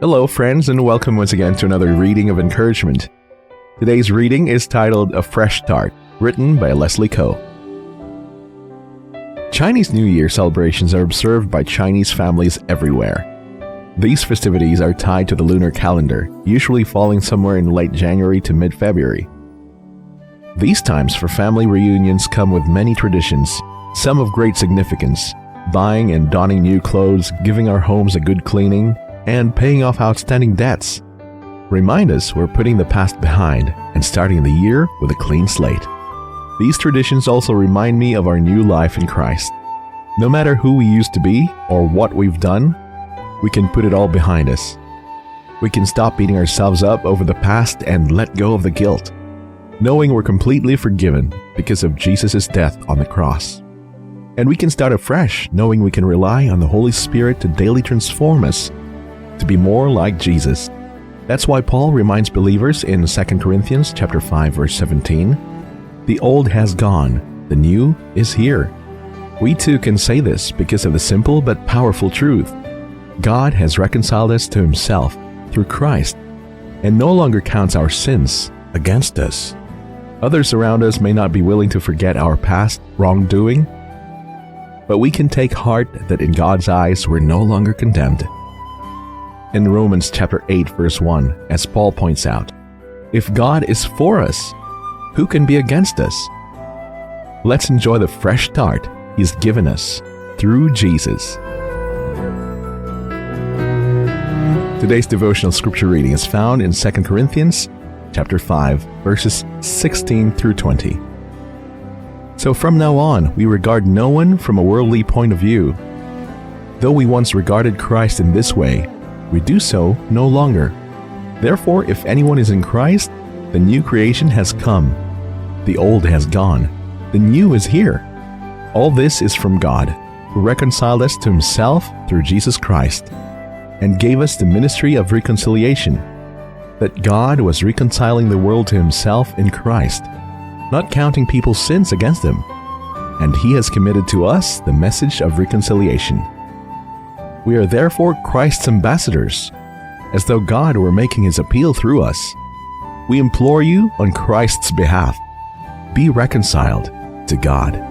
Hello, friends, and welcome once again to another reading of encouragement. Today's reading is titled A Fresh Start, written by Leslie Coe. Chinese New Year celebrations are observed by Chinese families everywhere. These festivities are tied to the lunar calendar, usually falling somewhere in late January to mid-February. These times for family reunions come with many traditions, some of great significance: buying and donning new clothes, giving our homes a good cleaning, and paying off outstanding debts. Remind us we're putting the past behind and starting the year with a clean slate. These traditions also remind me of our new life in Christ. No matter who we used to be or what we've done, we can put it all behind us. We can stop beating ourselves up over the past and let go of the guilt, knowing we're completely forgiven because of Jesus' death on the cross. And we can start afresh, knowing we can rely on the Holy Spirit to daily transform us to be more like Jesus. That's why Paul reminds believers in 2 Corinthians chapter 5 verse 17, "The old has gone, the new is here." We too can say this because of the simple but powerful truth. God has reconciled us to himself through Christ and no longer counts our sins against us. Others around us may not be willing to forget our past wrongdoing, but we can take heart that in God's eyes we're no longer condemned. In Romans chapter 8 verse 1, as Paul points out, if God is for us, who can be against us? Let's enjoy the fresh start he's given us through Jesus. Today's devotional scripture reading is found in 2 Corinthians chapter 5 verses 16 through 20. So from now on, we regard no one from a worldly point of view. Though we once regarded Christ in this way, we do so no longer. Therefore, if anyone is in Christ, the new creation has come. The old has gone. The new is here. All this is from God, who reconciled us to himself through Jesus Christ, and gave us the ministry of reconciliation, that God was reconciling the world to himself in Christ, not counting people's sins against them, and he has committed to us the message of reconciliation. We are therefore Christ's ambassadors, as though God were making his appeal through us. We implore you on Christ's behalf, be reconciled to God.